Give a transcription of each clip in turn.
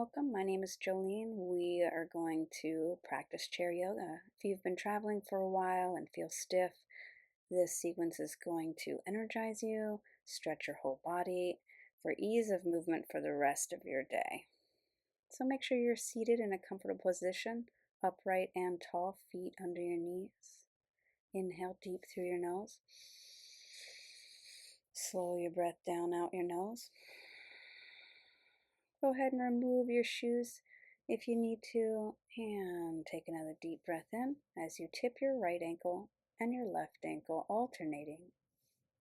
welcome. My name is Jolene. We are going to practice chair yoga. If you've been traveling for a while and feel stiff, this sequence is going to energize you, stretch your whole body for ease of movement for the rest of your day. So make sure you're seated in a comfortable position, upright and tall, feet under your knees. Inhale deep through your nose. Slow your breath down out your nose. Go ahead and remove your shoes if you need to, and take another deep breath in as you tip your right ankle and your left ankle alternating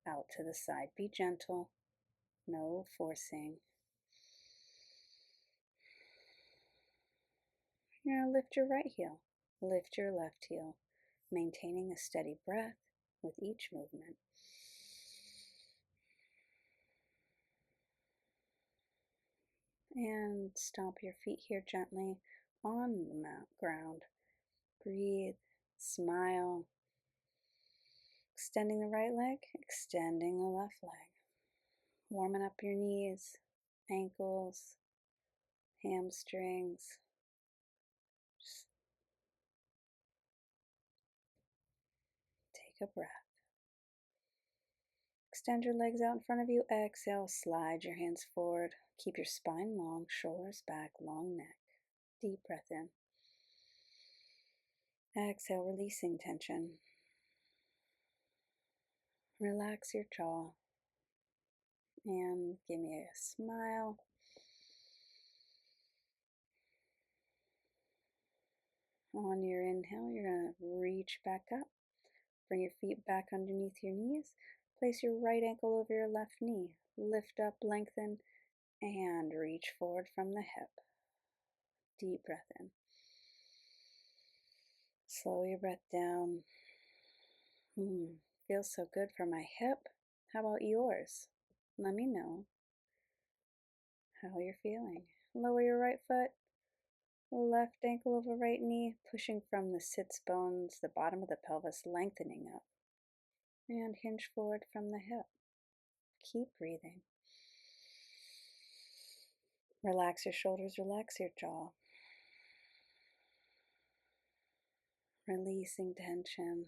out to the side. Be gentle, no forcing. You're going to lift your right heel, lift your left heel, maintaining a steady breath with each movement. And stomp your feet here gently on the ground. Breathe, smile. Extending the right leg, extending the left leg. Warming up your knees, ankles, hamstrings. Just take a breath. Extend your legs out in front of you. Exhale, slide your hands forward. Keep your spine long, shoulders back, long neck. Deep breath in. Exhale, releasing tension. Relax your jaw. And give me a smile. On your inhale, you're going to reach back up. Bring your feet back underneath your knees. Place your right ankle over your left knee. Lift up, lengthen, and reach forward from the hip. Deep breath in. Slow your breath down. Feels so good for my hip. How about yours? Let me know how you're feeling. Lower your right foot. Left ankle over right knee, pushing from the sits bones, the bottom of the pelvis, lengthening up. And hinge forward from the hip. Keep breathing. Relax your shoulders, relax your jaw. Releasing tension.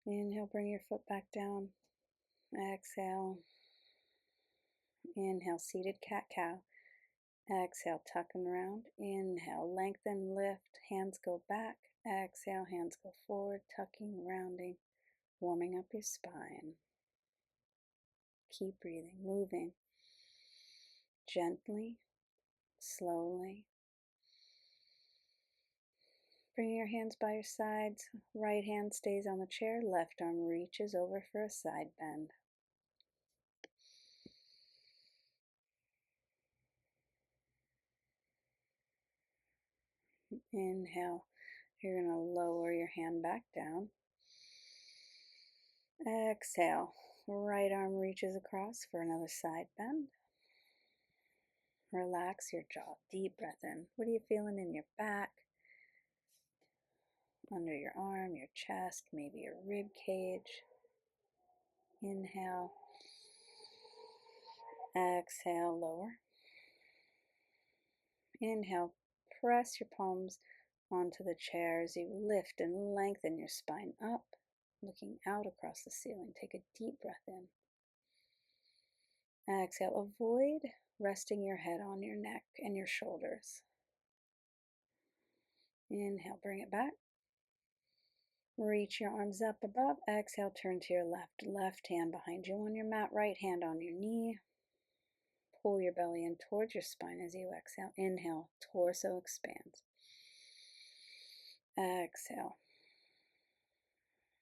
Inhale, bring your foot back down. Exhale. Inhale, seated cat-cow. Exhale, tuck and round. Inhale, lengthen, lift. Hands go back. Exhale, hands go forward, tucking, rounding, warming up your spine. Keep breathing, moving gently, slowly. Bring your hands by your sides. Right hand stays on the chair. Left arm reaches over for a side bend. Inhale. You're going to lower your hand back down. Exhale. Right arm reaches across for another side bend. Relax your jaw. Deep breath in. What are you feeling in your back? Under your arm, your chest, maybe your rib cage. Inhale. Exhale, lower. Inhale, press your palms onto the chair as you lift and lengthen your spine up, looking out across the ceiling. Take a deep breath in. Exhale, avoid resting your head on your neck and your shoulders. Inhale, bring it back. Reach your arms up above. Exhale, turn to your left. Left hand behind you on your mat, right hand on your knee. Pull your belly in towards your spine as you exhale. Inhale, torso expands. Exhale.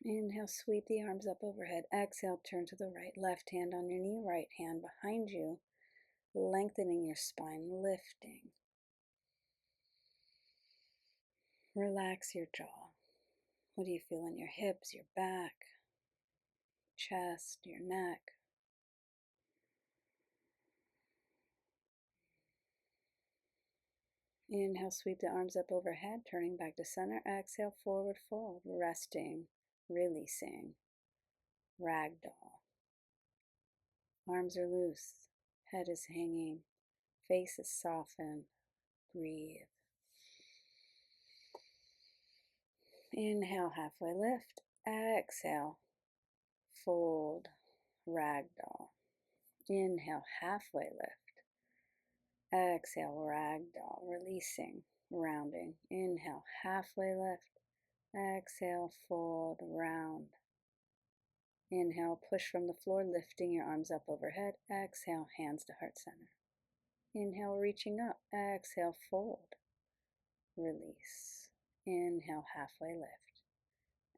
Inhale, sweep the arms up overhead. Exhale, turn to the right. Left hand on your knee, right hand behind you, lengthening your spine, lifting. Relax your jaw. What do you feel in your hips, your back, chest, your neck? Inhale, sweep the arms up overhead, turning back to center. Exhale, forward fold, resting, releasing, ragdoll. Arms are loose. Head is hanging. Face is softened. Breathe. Inhale, halfway lift. Exhale, fold, ragdoll. Inhale, halfway lift. Exhale, ragdoll, releasing, rounding. Inhale, halfway lift. Exhale, fold, round. Inhale, push from the floor, lifting your arms up overhead. Exhale, hands to heart center. Inhale, reaching up. Exhale, fold, release. Inhale, halfway lift.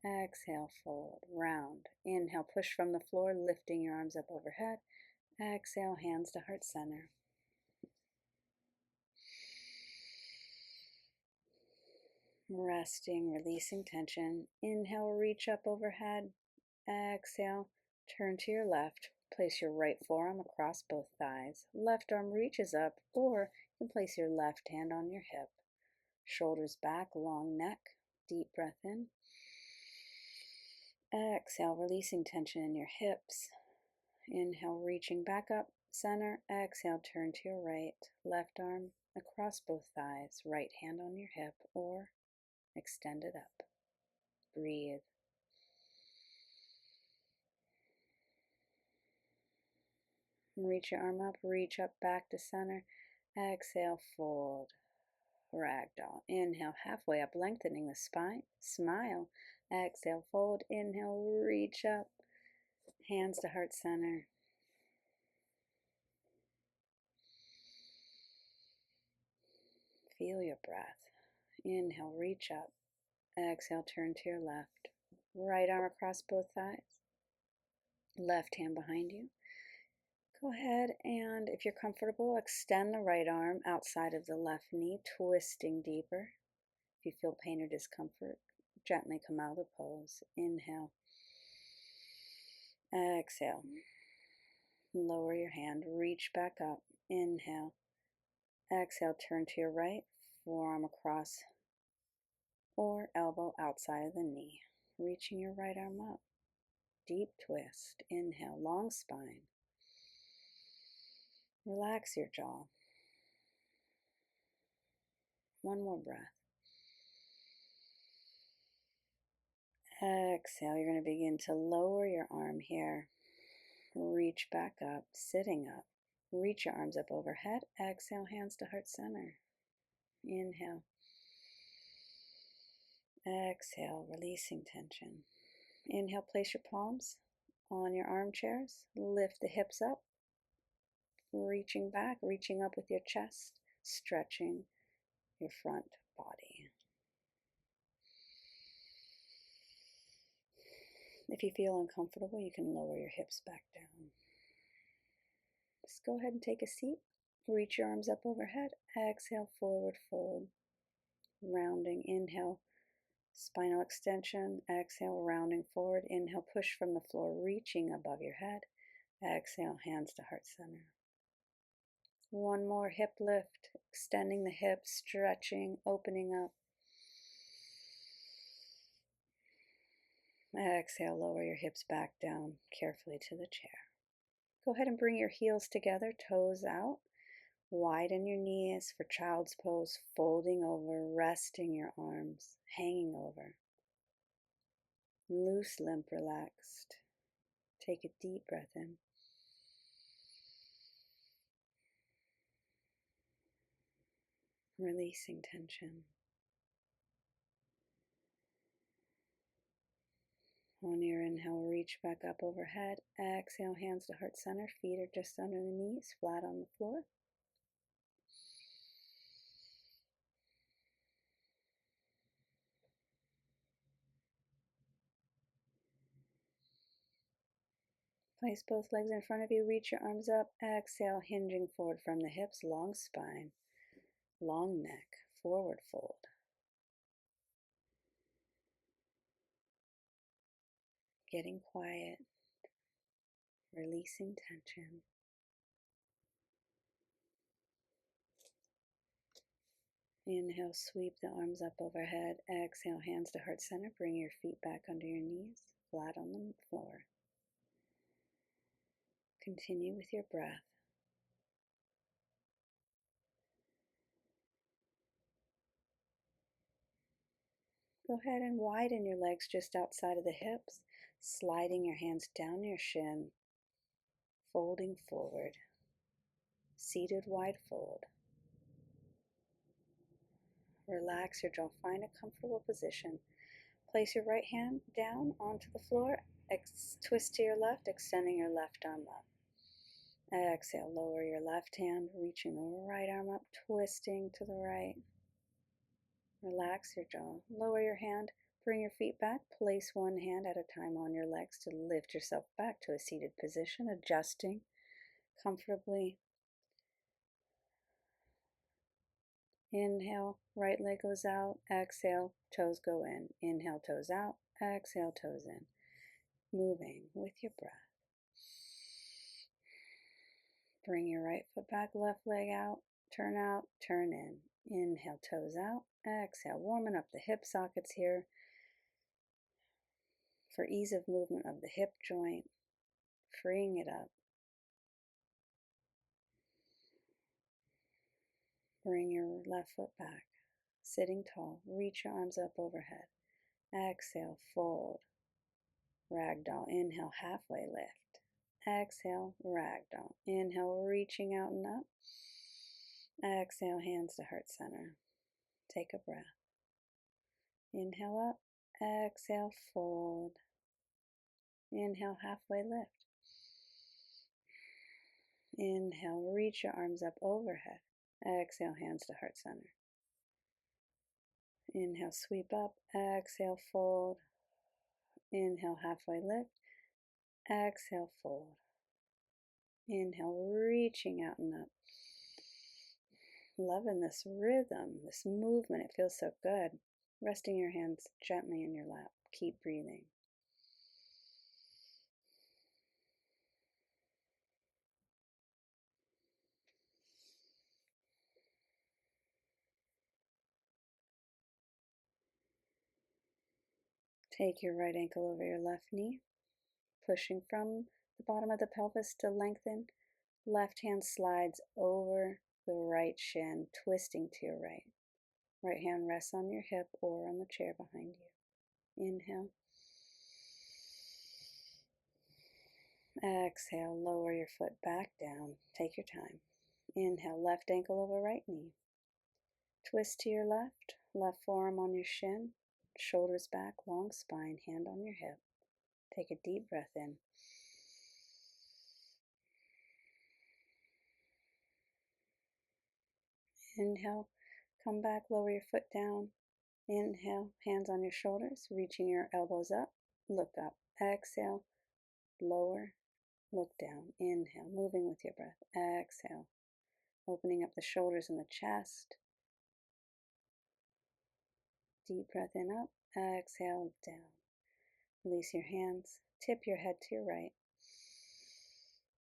Exhale, fold, round. Inhale, push from the floor, lifting your arms up overhead. Exhale, hands to heart center. Resting, releasing tension. Inhale, reach up overhead. Exhale, turn to your left. Place your right forearm across both thighs. Left arm reaches up, or you can place your left hand on your hip. Shoulders back, long neck. Deep breath in. Exhale, releasing tension in your hips. Inhale, reaching back up, center. Exhale, turn to your right. Left arm across both thighs. Right hand on your hip, or extend it up. Breathe. Reach your arm up, reach up back to center. Exhale, fold, ragdoll. Inhale, halfway up, lengthening the spine. Smile. Exhale, fold. Inhale, reach up. Hands to heart center. Feel your breath. Inhale, reach up. Exhale, turn to your left. Right arm across both thighs. Left hand behind you. Go ahead and, if you're comfortable, extend the right arm outside of the left knee, twisting deeper. If you feel pain or discomfort, gently come out of the pose. Inhale. Exhale. Lower your hand, reach back up. Inhale. Exhale, turn to your right, forearm across or elbow outside of the knee. Reaching your right arm up. Deep twist. Inhale, long spine. Relax your jaw. One more breath. Exhale, you're going to begin to lower your arm here. Reach back up, sitting up. Reach your arms up overhead. Exhale, hands to heart center. Inhale. Exhale, releasing tension. Inhale, place your palms on your armchairs. Lift the hips up. Reaching back, reaching up with your chest, stretching your front body. If you feel uncomfortable, you can lower your hips back down. Just go ahead and take a seat. Reach your arms up overhead. Exhale, forward fold. Rounding. Inhale, spinal extension. Exhale, rounding forward. Inhale, push from the floor, reaching above your head. Exhale, hands to heart center. One more hip lift, extending the hips, stretching, opening up. Exhale, lower your hips back down carefully to the chair. Go ahead and bring your heels together, toes out. Widen your knees for child's pose, folding over, resting your arms, hanging over. Loose, limp, relaxed. Take a deep breath in. Releasing tension. On your inhale, reach back up overhead. Exhale, hands to heart center. Feet are just under the knees, flat on the floor. Place both legs in front of you. Reach your arms up. Exhale, hinging forward from the hips. Long spine, long neck. Forward fold. Getting quiet. Releasing tension. Inhale, sweep the arms up overhead. Exhale, hands to heart center. Bring your feet back under your knees, flat on the floor. Continue with your breath. Go ahead and widen your legs just outside of the hips, sliding your hands down your shin, folding forward, seated wide fold. Relax your jaw, find a comfortable position. Place your right hand down onto the floor, twist to your left, extending your left arm up. Exhale, lower your left hand, reaching the right arm up, twisting to the right. Relax your jaw, lower your hand, bring your feet back, place one hand at a time on your legs to lift yourself back to a seated position, adjusting comfortably. Inhale, right leg goes out, exhale, toes go in. Inhale, toes out, exhale, toes in. Moving with your breath. Bring your right foot back, left leg out, turn in. Inhale, toes out, exhale, warming up the hip sockets here for ease of movement of the hip joint, freeing it up. Bring your left foot back, sitting tall, reach your arms up overhead. Exhale, fold, ragdoll. Inhale, halfway lift. Exhale, ragdoll. Inhale, reaching out and up. Exhale, hands to heart center. Take a breath. Inhale up, exhale, fold. Inhale, halfway lift. Inhale, reach your arms up overhead. Exhale, hands to heart center. Inhale, sweep up. Exhale, fold. Inhale, halfway lift. Exhale, fold. Inhale, reaching out and up. Loving this rhythm, this movement. It feels so good. Resting your hands gently in your lap. Keep breathing. Take your right ankle over your left knee, pushing from the bottom of the pelvis to lengthen. Left hand slides over the right shin, twisting to your right. Right hand rests on your hip or on the chair behind you. Inhale. Exhale, lower your foot back down. Take your time. Inhale, left ankle over right knee. Twist to your left, left forearm on your shin, shoulders back, long spine, hand on your hip. Take a deep breath in. Inhale, come back, lower your foot down. Inhale, hands on your shoulders, reaching your elbows up, look up. Exhale, lower, look down. Inhale, moving with your breath. Exhale, opening up the shoulders and the chest. Deep breath in, up. Exhale, down. Release your hands. Tip your head to your right.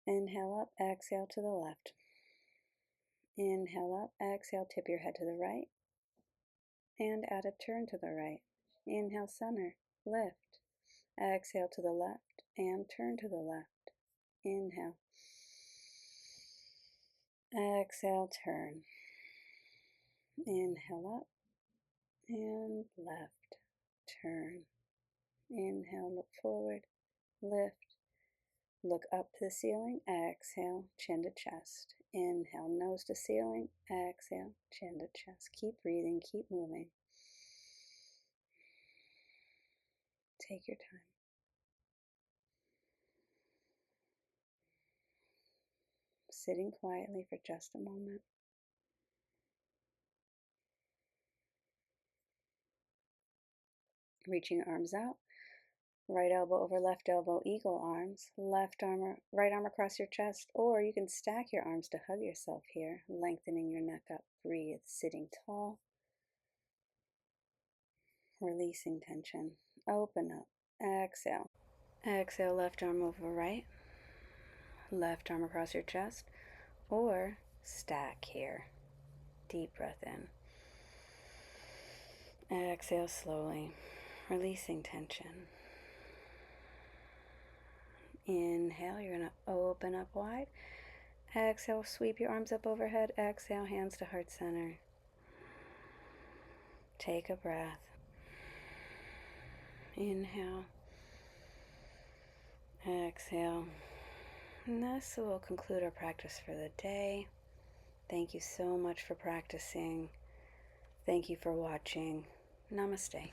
Inhale up. Exhale to the left. Inhale up. Exhale. Tip your head to the right. And add a turn to the right. Inhale, center. Lift. Exhale to the left. And turn to the left. Inhale. Exhale, turn. Inhale up. And left. Turn. Inhale, look forward. Lift. Look up to the ceiling. Exhale, chin to chest. Inhale, nose to ceiling. Exhale, chin to chest. Keep breathing, keep moving. Take your time. Sitting quietly for just a moment. Reaching your arms out. Right elbow over left elbow, eagle arms. Right arm across your chest, or you can stack your arms to hug yourself here, lengthening your neck up. Breathe, sitting tall. Releasing tension. Open up. Exhale. Exhale, left arm over right. Left arm across your chest, or stack here. Deep breath in. Exhale slowly, releasing tension. Inhale, you're going to open up wide. Exhale, sweep your arms up overhead. Exhale, hands to heart center. Take a breath. Inhale. Exhale. And this will conclude our practice for the day. Thank you so much for practicing. Thank you for watching. Namaste.